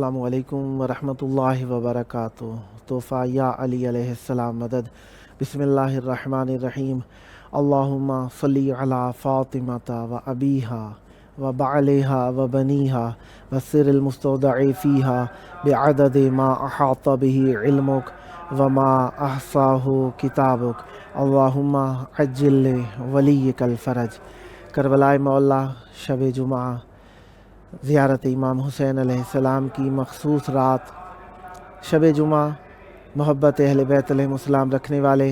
السلام علیکم ورحمۃ اللہ وبرکاتہ۔ تحفہ یا علی علیہ السلام مدد۔ بسم اللہ الرحمن الرحیم۔ اللہم صلی علی فاطمۃ و ابیہا و بعلہا و بنیہا و سر المستودع فیہا بعدد ما احاط بہ علمک وما احصاہ کتابک۔ اللہم عجل ولیک الفرج۔ کربلائے مولا شب جمعہ زیارت امام حسین علیہ السلام کی مخصوص رات، شب جمعہ محبت اہل بیت علیہ السلام رکھنے والے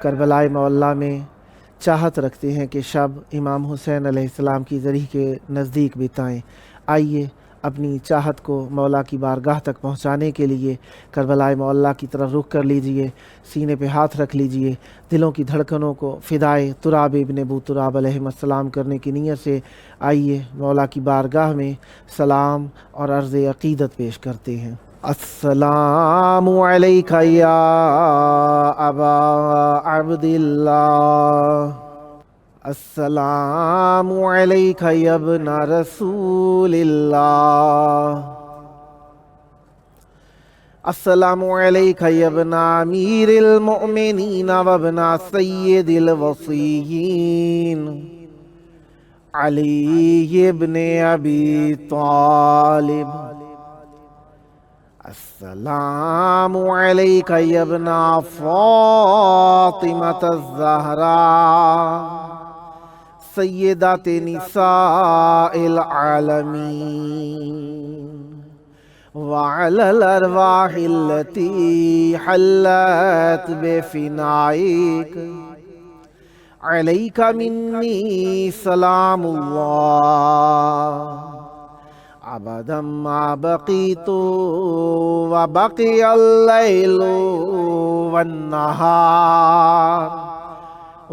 کربلائے مولا میں چاہت رکھتے ہیں کہ شب امام حسین علیہ السلام کی ذریح کے نزدیک بتائیں۔ آئیے اپنی چاہت کو مولا کی بارگاہ تک پہنچانے کے لیے کربلائے مولا کی طرف رخ کر لیجئے، سینے پہ ہاتھ رکھ لیجئے، دلوں کی دھڑکنوں کو فدائے تراب ابن ابو تراب علیہ السلام کرنے کی نیت سے آئیے مولا کی بارگاہ میں سلام اور عرض عقیدت پیش کرتے ہیں۔ السلام علیکہ یا ابا عبداللہ، السلام علیکہ یا ابن رسول اللہ، السلام علیکہ یا ابن امیر المؤمنین و ابن سید الوصیین علی ابن ابی طالب، السلام علیکہ یا ابن فاطمۃ الزہراء سیدات نساء العالمین وعلى الأرواح التي حلت بفنائك عليك مني سلام الله أبدا ما بقيت وبقي الليل والنهار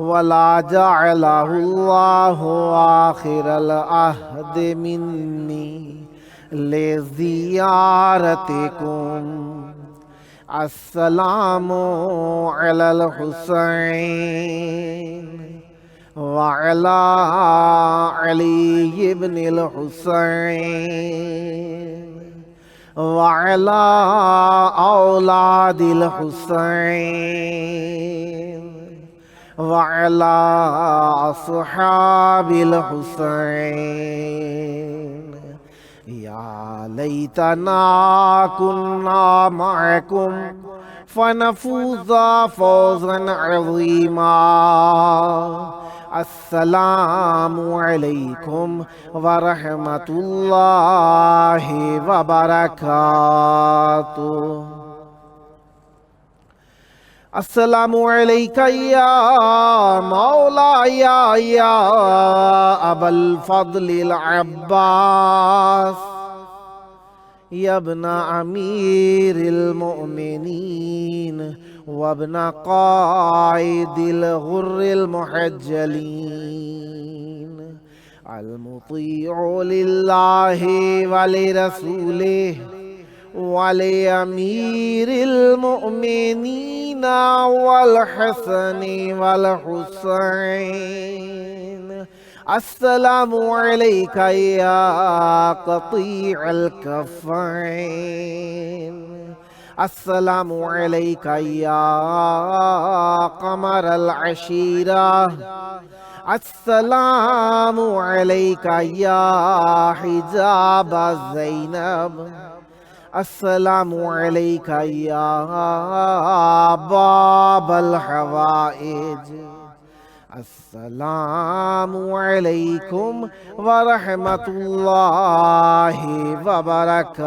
ولا جعله الله آخر العهد مني لزیارتکم۔ السلام علی الحسین وعلی علی ابن الحسین وعلی اولاد الحسین وعلی اصحاب الحسین۔ یا لیتنا کننا معکم فنفوز فوزا عظیما۔ السلام علیکم ورحمۃ اللہ وبرکاتہ۔ السلام علیکہ یا مولا یا ابا الفضل العباس یا ابن امیر المؤمنین وابن قائد الغر المحجلین المطیع للہ ولرسولہ ولأمیر المؤمنین والحسن والحسین۔ السلام علیکہ یا قطیع الکفین، السلام علیکہ یا قمر العشیرہ، السلام علیکہ یا حجاب زینب، السلام علیکہ یا باب الحوائج۔ السلام علیکم ورحمۃ اللہ وبرکاتہ۔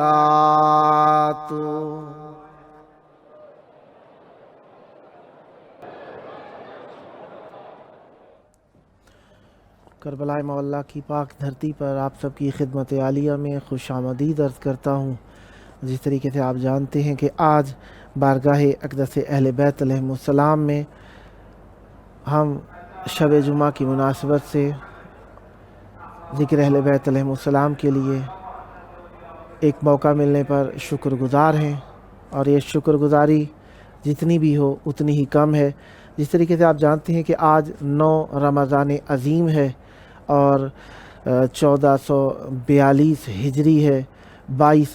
کربلائے مولا کی پاک دھرتی پر آپ سب کی خدمت عالیہ میں خوش آمدید عرض کرتا ہوں۔ جس طریقے سے آپ جانتے ہیں کہ آج بارگاہ اقدس اہل بیت علیہ السلام میں ہم شب جمعہ کی مناسبت سے ذکر اہل بیت علیہ السلام کے لیے ایک موقع ملنے پر شکر گزار ہیں، اور یہ شکر گزاری جتنی بھی ہو اتنی ہی کم ہے۔ جس طریقے سے آپ جانتے ہیں کہ آج 9 رمضان عظیم ہے اور 1442 ہجری ہے۔ 22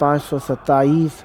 527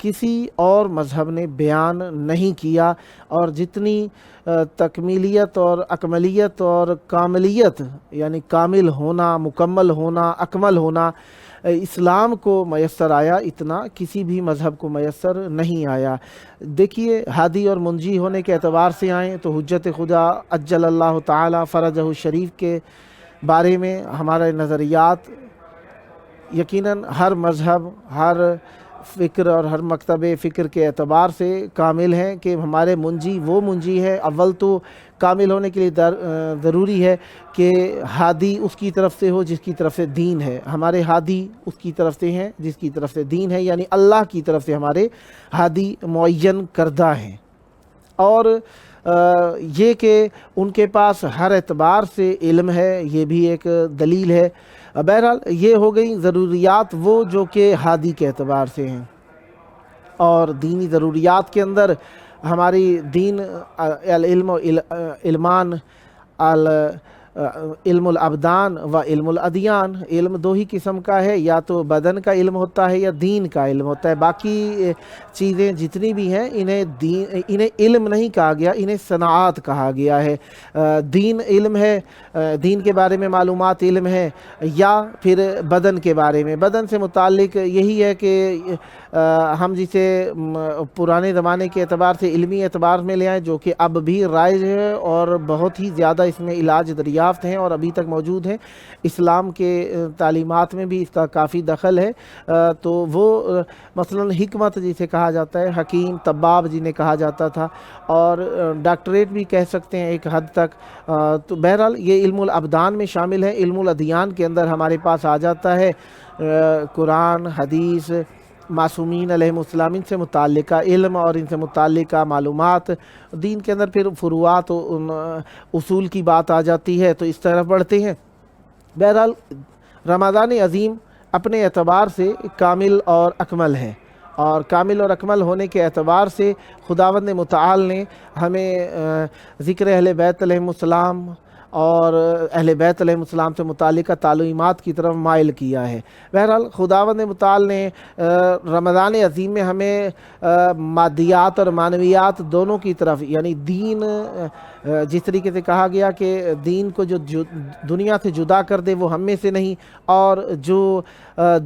کسی اور مذہب نے بیان نہیں کیا، اور جتنی تکمیلیت اور اکملیت اور کاملیت یعنی کامل ہونا، مکمل ہونا، اکمل ہونا اسلام کو میسر آیا، اتنا کسی بھی مذہب کو میسر نہیں آیا۔ دیکھیے، ہادی اور منجی ہونے کے اعتبار سے آئیں تو حجت خدا عجل اللہ تعالی فرجہ الشریف کے بارے میں ہمارے نظریات یقیناً ہر مذہب، ہر فکر اور ہر مکتب فکر کے اعتبار سے کامل ہیں کہ ہمارے منجی وہ منجی ہے۔ اول تو کامل ہونے کے لیے ضروری ہے کہ ہادی اس کی طرف سے ہو جس کی طرف سے دین ہے۔ ہمارے ہادی اس کی طرف سے ہیں جس کی طرف سے دین ہے، یعنی اللہ کی طرف سے ہمارے ہادی معین کردہ ہیں۔ اور یہ کہ ان کے پاس ہر اعتبار سے علم ہے، یہ بھی ایک دلیل ہے۔ بہرحال یہ ہو گئی ضروریات وہ جو کہ ہادی کے اعتبار سے ہیں، اور دینی ضروریات کے اندر ہماری دین العلم و علمان، علم الابدان و علم الادیان، علم دو ہی قسم کا ہے، یا تو بدن کا علم ہوتا ہے یا دین کا علم ہوتا ہے۔ باقی چیزیں جتنی بھی ہیں انہیں علم نہیں کہا گیا، انہیں صنعات کہا گیا ہے۔ دین علم ہے، دین کے بارے میں معلومات علم ہے، یا پھر بدن کے بارے میں۔ بدن سے متعلق یہی ہے کہ ہم جسے پرانے زمانے کے اعتبار سے علمی اعتبار میں لے آئیں، جو کہ اب بھی رائج ہے اور بہت ہی زیادہ اس میں علاج دریافت ہیں اور ابھی تک موجود ہیں۔ اسلام کے تعلیمات میں بھی اس کا کافی دخل ہے۔ تو وہ مثلا حکمت جسے کہا جاتا ہے، حکیم، طباب جنہیں کہا جاتا تھا، اور ڈاکٹریٹ بھی کہہ سکتے ہیں ایک حد تک۔ تو بہرحال یہ علم الابدان میں شامل ہے۔ علم الادیان کے اندر ہمارے پاس آ جاتا ہے قرآن، حدیث، معصومین علیہم السلام، ان سے متعلقہ علم اور ان سے متعلقہ معلومات۔ دین کے اندر پھر فروعات و اصول کی بات آ جاتی ہے، تو اس طرف بڑھتے ہیں۔ بہرحال رمضان عظیم اپنے اعتبار سے کامل اور اکمل ہے، اور کامل اور اکمل ہونے کے اعتبار سے خداوند متعال نے ہمیں ذکر اہل بیت علیہم السلام اور اہل بیت علیہ السلام سے متعلقہ تعلیمات کی طرف مائل کیا ہے۔ بہرحال خداوند متعال نے رمضان عظیم میں ہمیں مادیات اور معنویات دونوں کی طرف، یعنی دین، جس طریقے سے کہا گیا کہ دین کو جو دنیا سے جدا کر دے وہ ہم میں سے نہیں، اور جو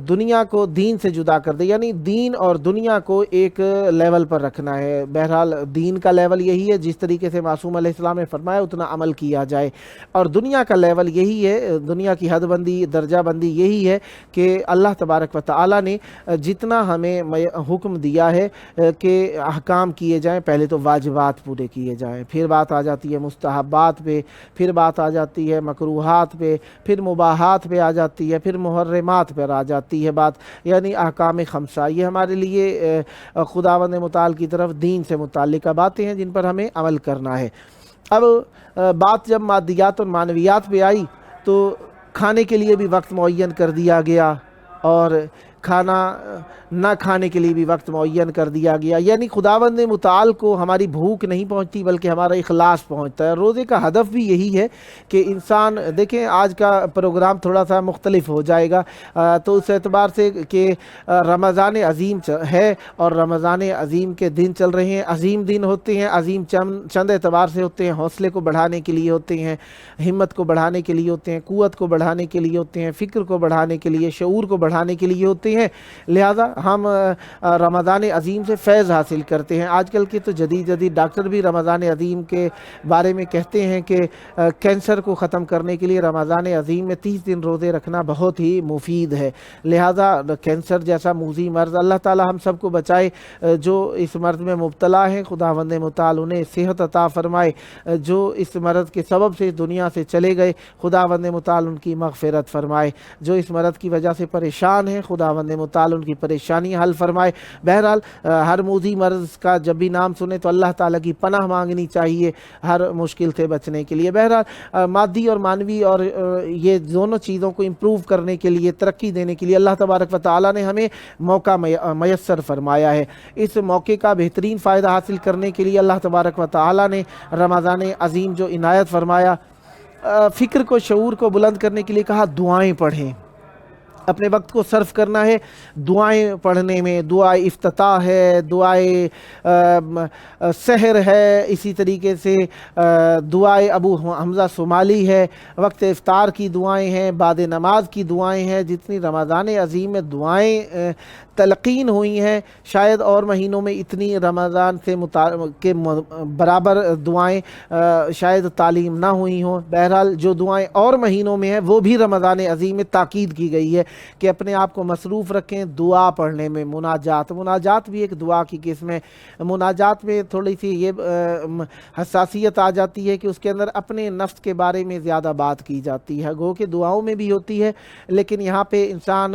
دنیا کو دین سے جدا کر دے، یعنی دین اور دنیا کو ایک لیول پر رکھنا ہے۔ بہرحال دین کا لیول یہی ہے، جس طریقے سے معصوم علیہ السلام نے فرمایا اتنا عمل کیا جائے، اور دنیا کا لیول یہی ہے، دنیا کی حد بندی، درجہ بندی یہی ہے کہ اللہ تبارک و تعالی نے جتنا ہمیں حکم دیا ہے کہ احکام کیے جائیں، پہلے تو واجبات پورے کیے جائیں، پھر بات آ جاتی ہے مستحبات پہ، پھر بات آ جاتی ہے مکروہات پہ، پھر مباحات پہ آ جاتی ہے، پھر محرمات پر آ جاتی ہے بات، یعنی احکام خمسہ۔ یہ ہمارے لیے خداوند متعال کی طرف دین سے متعلقہ باتیں ہیں جن پر ہمیں عمل کرنا ہے۔ اب بات جب مادیات اور معنویات پہ آئی تو کھانے کے لیے بھی وقت معین کر دیا گیا، اور کھانا نہ کھانے کے لیے بھی وقت معین کر دیا گیا، یعنی خداوند متعال کو ہماری بھوک نہیں پہنچتی بلکہ ہمارا اخلاص پہنچتا ہے۔ روزے کا ہدف بھی یہی ہے کہ انسان، دیکھیں آج کا پروگرام تھوڑا سا مختلف ہو جائے گا، تو اس اعتبار سے کہ رمضان عظیم ہے اور رمضان عظیم کے دن چل رہے ہیں، عظیم دن ہوتے ہیں، عظیم چند اعتبار سے ہوتے ہیں، حوصلے کو بڑھانے کے لیے ہوتے ہیں، ہمت کو بڑھانے کے لیے ہوتے ہیں، قوت کو بڑھانے کے لیے ہوتے ہیں، فکر کو بڑھانے کے لیے، شعور کو بڑھانے کے لیے ہوتے ہیں۔ لہذا ہم رمضان عظیم سے فیض حاصل کرتے ہیں۔ آج کل کے تو جدید ڈاکٹر بھی رمضان عظیم کے بارے میں کہتے ہیں کہ کینسر کو ختم کرنے کے لیے رمضان عظیم میں 30 دن روزے رکھنا بہت ہی مفید ہے۔ لہذا کینسر جیسا موذی مرض، اللہ تعالی ہم سب کو بچائے، جو اس مرض میں مبتلا ہیں خداوند متعال انہیں صحت عطا فرمائے، جو اس مرض کے سبب سے دنیا سے چلے گئے خداوند متعال ان کی مغفرت فرمائے، جو اس مرض کی وجہ سے پریشان ہیں خداوند متعال ان کی پریشانی حل فرمائے۔ بہرحال ہر موذی مرض کا جب بھی نام سنے تو اللہ تعالیٰ کی پناہ مانگنی چاہیے ہر مشکل سے بچنے کے لیے۔ بہرحال مادی اور معنوی اور یہ دونوں چیزوں کو امپروو کرنے کے لیے، ترقی دینے کے لیے اللہ تبارک و تعالیٰ نے ہمیں موقع میسر فرمایا ہے۔ اس موقع کا بہترین فائدہ حاصل کرنے کے لیے اللہ تبارک و تعالیٰ نے رمضان عظیم جو عنایت فرمایا، فکر کو، شعور کو بلند کرنے کے لیے کہا دعائیں پڑھیں۔ اپنے وقت کو صرف کرنا ہے دعائیں پڑھنے میں. دعائے افتتاح ہے، دعائے سحر ہے، اسی طریقے سے دعائے ابو حمزہ صومالی ہے، وقت افطار کی دعائیں ہیں، بعد نماز کی دعائیں ہیں. جتنی رمضان عظیم میں دعائیں تلقین ہوئی ہیں شاید اور مہینوں میں اتنی رمضان سے کے برابر دعائیں شاید تعلیم نہ ہوئی ہوں. بہرحال جو دعائیں اور مہینوں میں ہیں وہ بھی رمضان عظیم میں تاکید کی گئی ہے کہ اپنے آپ کو مصروف رکھیں دعا پڑھنے میں. مناجات بھی ایک دعا کی قسم ہے. مناجات میں تھوڑی سی یہ حساسیت آ جاتی ہے کہ اس کے اندر اپنے نفس کے بارے میں زیادہ بات کی جاتی ہے. گو کہ دعاؤں میں بھی ہوتی ہے لیکن یہاں پہ انسان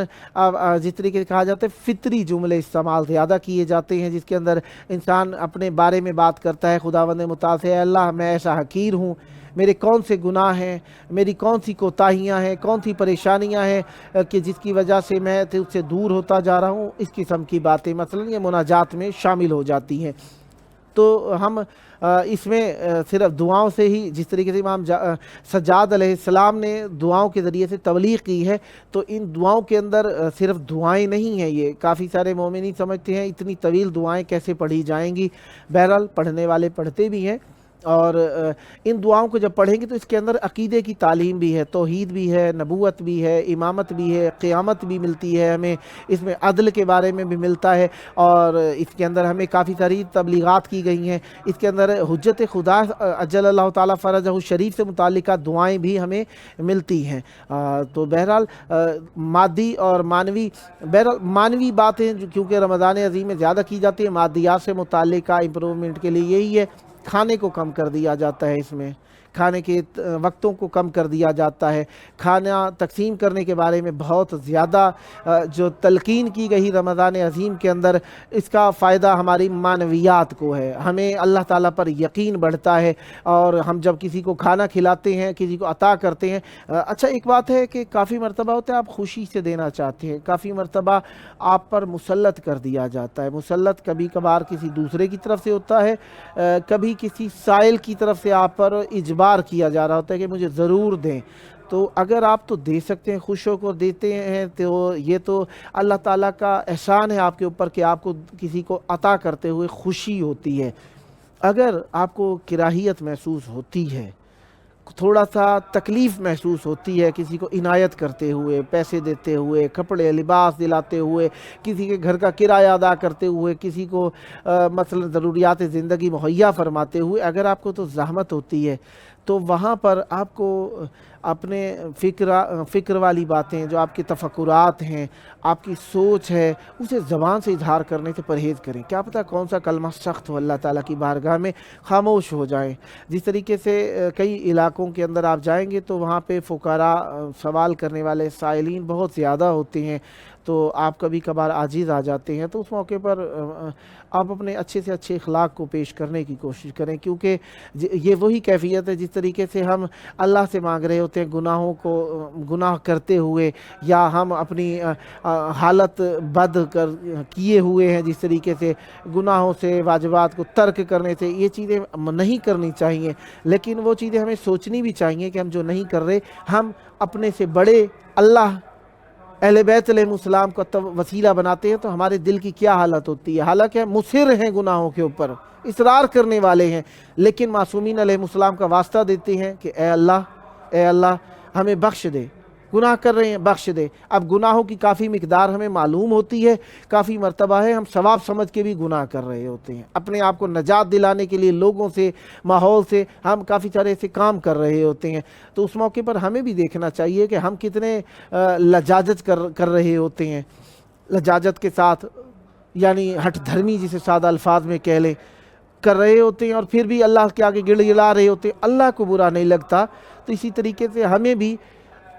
جس طریقے سے کہا جاتا ہے فطری جملے استعمال زیادہ کیے جاتے ہیں، جس کے اندر انسان اپنے بارے میں بات کرتا ہے خداوند متعال سے، اے اللہ میں ایسا حقیر ہوں، میرے کون سے گناہ ہیں، میری کون سی کوتاہیاں ہیں، کون سی پریشانیاں ہیں کہ جس کی وجہ سے میں اس سے دور ہوتا جا رہا ہوں. اس قسم کی باتیں مثلا یہ مناجات میں شامل ہو جاتی ہیں. تو ہم اس میں صرف دعاؤں سے ہی، جس طریقے سے امام سجاد علیہ السلام نے دعاؤں کے ذریعے سے تبلیغ کی ہے، تو ان دعاؤں کے اندر صرف دعائیں نہیں ہیں. یہ کافی سارے مومنین سمجھتے ہیں اتنی طویل دعائیں کیسے پڑھی جائیں گی. بہرحال پڑھنے والے پڑھتے بھی ہیں، اور ان دعاؤں کو جب پڑھیں گے تو اس کے اندر عقیدے کی تعلیم بھی ہے، توحید بھی ہے، نبوت بھی ہے، امامت بھی ہے، قیامت بھی ملتی ہے ہمیں. اس میں عدل کے بارے میں بھی ملتا ہے، اور اس کے اندر ہمیں کافی ساری تبلیغات کی گئی ہیں. اس کے اندر حجت خدا اجل اللہ تعالیٰ فرجہ شریف سے متعلقہ دعائیں بھی ہمیں ملتی ہیں. تو بہرحال مادی اور مانوی باتیں کیونکہ رمضان عظیم میں زیادہ کی جاتی ہیں، مادیات سے متعلقہ امپرومنٹ کے لیے یہی ہے. کھانے کو کم کر دیا جاتا ہے، اس میں کھانے کے وقتوں کو کم کر دیا جاتا ہے. کھانا تقسیم کرنے کے بارے میں بہت زیادہ جو تلقین کی گئی رمضان عظیم کے اندر، اس کا فائدہ ہماری معنویات کو ہے. ہمیں اللہ تعالیٰ پر یقین بڑھتا ہے، اور ہم جب کسی کو کھانا کھلاتے ہیں، کسی کو عطا کرتے ہیں. اچھا ایک بات ہے کہ کافی مرتبہ ہوتا ہے آپ خوشی سے دینا چاہتے ہیں، کافی مرتبہ آپ پر مسلط کر دیا جاتا ہے. مسلط کبھی کبھار کسی دوسرے کی طرف سے ہوتا ہے، کبھی کسی سائل کی طرف سے آپ پر اجبار کیا جا رہا ہوتا ہے کہ مجھے ضرور دیں. تو اگر آپ تو دے سکتے ہیں، خوش ہو کر دیتے ہیں، تو یہ تو اللہ تعالیٰ کا احسان ہے آپ کے اوپر کہ آپ کو کسی کو عطا کرتے ہوئے خوشی ہوتی ہے. اگر آپ کو کراہیت محسوس ہوتی ہے، تھوڑا سا تکلیف محسوس ہوتی ہے کسی کو عنایت کرتے ہوئے، پیسے دیتے ہوئے، کپڑے لباس دلاتے ہوئے، کسی کے گھر کا کرایہ ادا کرتے ہوئے، کسی کو مثلا ضروریات زندگی مہیا فرماتے ہوئے، اگر آپ کو تو زحمت ہوتی ہے، تو وہاں پر آپ کو اپنے فکر والی باتیں، جو آپ کے تفکرات ہیں، آپ کی سوچ ہے، اسے زبان سے اظہار کرنے سے پرہیز کریں. کیا پتہ کون سا کلمہ سخت ہو اللہ تعالیٰ کی بارگاہ میں، خاموش ہو جائیں. جس طریقے سے کئی علاقوں کے اندر آپ جائیں گے تو وہاں پہ فقراء، سوال کرنے والے سائلین بہت زیادہ ہوتے ہیں، تو آپ کبھی کبھار عاجز آ جاتے ہیں. تو اس موقع پر آپ اپنے اچھے سے اچھے اخلاق کو پیش کرنے کی کوشش کریں، کیونکہ یہ وہی کیفیت ہے جس طریقے سے ہم اللہ سے مانگ رہے ہوتے ہیں گناہ کرتے ہوئے، یا ہم اپنی حالت بد کیے ہوئے ہیں، جس طریقے سے گناہوں سے، واجبات کو ترک کرنے سے. یہ چیزیں نہیں کرنی چاہیے، لیکن وہ چیزیں ہمیں سوچنی بھی چاہیے کہ ہم جو نہیں کر رہے، ہم اپنے سے بڑے اللہ، اہل بیت علیہ السلام کو وسیلہ بناتے ہیں، تو ہمارے دل کی کیا حالت ہوتی ہے. حالانکہ ہم مصر ہیں گناہوں کے اوپر، اصرار کرنے والے ہیں، لیکن معصومین علیہ السلام کا واسطہ دیتے ہیں کہ اے اللہ ہمیں بخش دے، گناہ کر رہے ہیں بخش دے. اب گناہوں کی کافی مقدار ہمیں معلوم ہوتی ہے، کافی مرتبہ ہے ہم ثواب سمجھ کے بھی گناہ کر رہے ہوتے ہیں. اپنے آپ کو نجات دلانے کے لیے لوگوں سے، ماحول سے ہم کافی سارے ایسے کام کر رہے ہوتے ہیں. تو اس موقع پر ہمیں بھی دیکھنا چاہیے کہ ہم کتنے لجاجت کر رہے ہوتے ہیں. لجاجت کے ساتھ، یعنی ہٹ دھرمی جسے سادہ الفاظ میں کہہ لیں، کر رہے ہوتے ہیں، اور پھر بھی اللہ کے آگے گڑ گڑا رہے ہوتے ہیں. اللہ کو برا نہیں لگتا. تو اسی طریقے سے ہمیں بھی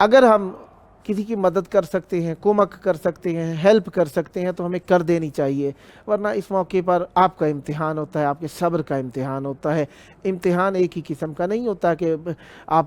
اگر ہم کسی کی مدد کر سکتے ہیں، کومک کر سکتے ہیں، ہیلپ کر سکتے ہیں، تو ہمیں کر دینی چاہیے. ورنہ اس موقع پر آپ کا امتحان ہوتا ہے، آپ کے صبر کا امتحان ہوتا ہے. امتحان ایک ہی قسم کا نہیں ہوتا کہ آپ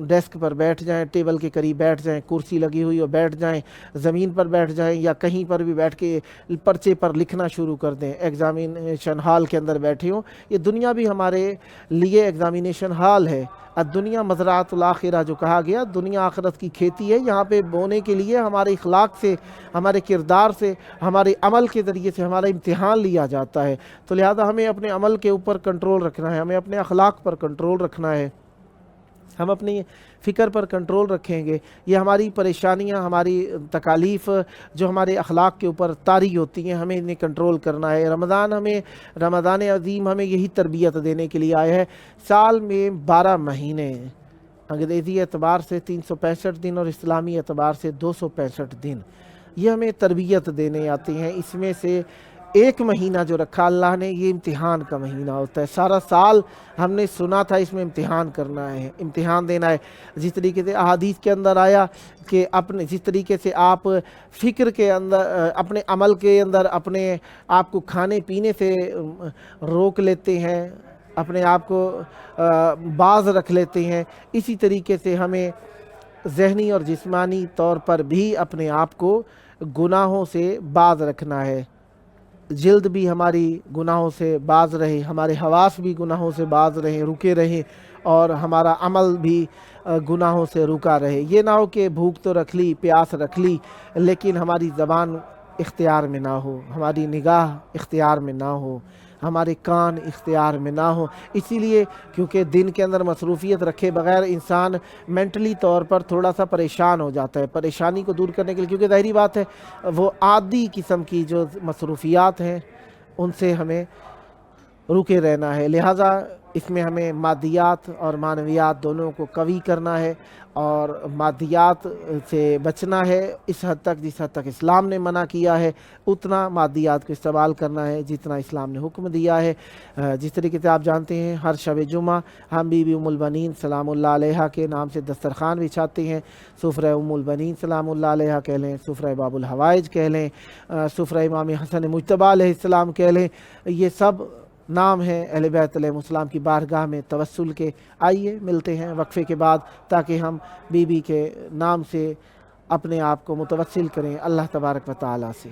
ڈیسک پر بیٹھ جائیں، ٹیبل کے قریب بیٹھ جائیں، کرسی لگی ہوئی ہو بیٹھ جائیں، زمین پر بیٹھ جائیں، یا کہیں پر بھی بیٹھ کے پرچے پر لکھنا شروع کر دیں، ایگزامینیشن ہال کے اندر بیٹھے ہوں. یہ دنیا بھی ہمارے لیے ایگزامینیشن ہال ہے. الدنیا مزرعۃ الآخرہ جو کہا گیا، دنیا آخرت کی کھیتی ہے، یہاں پہ بونے کے لیے ہمارے اخلاق سے، ہمارے کردار سے، ہمارے عمل کے ذریعے سے ہمارا امتحان لیا جاتا ہے۔ تو لہذا ہمیں اپنے عمل کے اوپر کنٹرول رکھنا ہے، ہمیں اپنے اخلاق پر کنٹرول رکھنا ہے، ہم اپنی فکر پر کنٹرول رکھیں گے، یہ ہماری پریشانیاں، ہماری تکالیف جو ہمارے اخلاق کے اوپر طاری ہوتی ہیں، ہمیں انہیں کنٹرول کرنا ہے۔ رمضان عظیم ہمیں یہی تربیت دینے کے لیے آیا ہے۔ سال میں 12 مہینے، انگریزی اعتبار سے 365 دن اور اسلامی اعتبار سے 265 دن، یہ ہمیں تربیت دینے آتے ہیں۔ اس میں سے ایک مہینہ جو رکھا اللہ نے، یہ امتحان کا مہینہ ہوتا ہے۔ سارا سال ہم نے سنا تھا اس میں امتحان کرنا ہے، امتحان دینا ہے۔ جس طریقے سے احادیث کے اندر آیا کہ جس طریقے سے آپ فکر کے اندر، اپنے عمل کے اندر اپنے آپ کو کھانے پینے سے روک لیتے ہیں، اپنے آپ کو باز رکھ لیتے ہیں، اسی طریقے سے ہمیں ذہنی اور جسمانی طور پر بھی اپنے آپ کو گناہوں سے باز رکھنا ہے۔ جلد بھی ہماری گناہوں سے باز رہے، ہمارے حواس بھی گناہوں سے باز رہیں، رکے رہیں، اور ہمارا عمل بھی گناہوں سے رکا رہے۔ یہ نہ ہو کہ بھوک تو رکھ لی، پیاس رکھ لی، لیکن ہماری زبان اختیار میں نہ ہو، ہماری نگاہ اختیار میں نہ ہو، ہمارے کان اختیار میں نہ ہو۔ اسی لیے کیونکہ دن کے اندر مصروفیت رکھے بغیر انسان مینٹلی طور پر تھوڑا سا پریشان ہو جاتا ہے۔ پریشانی کو دور کرنے کے لیے، کیونکہ ظاہری بات ہے وہ عادی قسم کی جو مصروفیات ہیں ان سے ہمیں رکے رہنا ہے، لہٰذا اس میں ہمیں مادیات اور معنویات دونوں کو قوی کرنا ہے، اور مادیات سے بچنا ہے اس حد تک جس حد تک اسلام نے منع کیا ہے، اتنا مادیات کو استعمال کرنا ہے جتنا اسلام نے حکم دیا ہے۔ جس طریقے سے آپ جانتے ہیں ہر شب جمعہ ہم بی بی ام البنین سلام اللہ علیہا کے نام سے دسترخوان بچھاتے ہیں۔ سفرہ ام البنین سلام اللہ علیہا کہہ لیں، سفرہ باب الحوائج کہہ لیں، سفرہ امام حسن مجتبیٰ علیہ السلام کہہ لیں، یہ سب نام ہیں اہل بیت علیہ السلام کی بارگاہ میں توسل کے۔ آئیے ملتے ہیں وقفے کے بعد، تاکہ ہم بی بی کے نام سے اپنے آپ کو متوسل کریں اللہ تبارک و تعالیٰ سے۔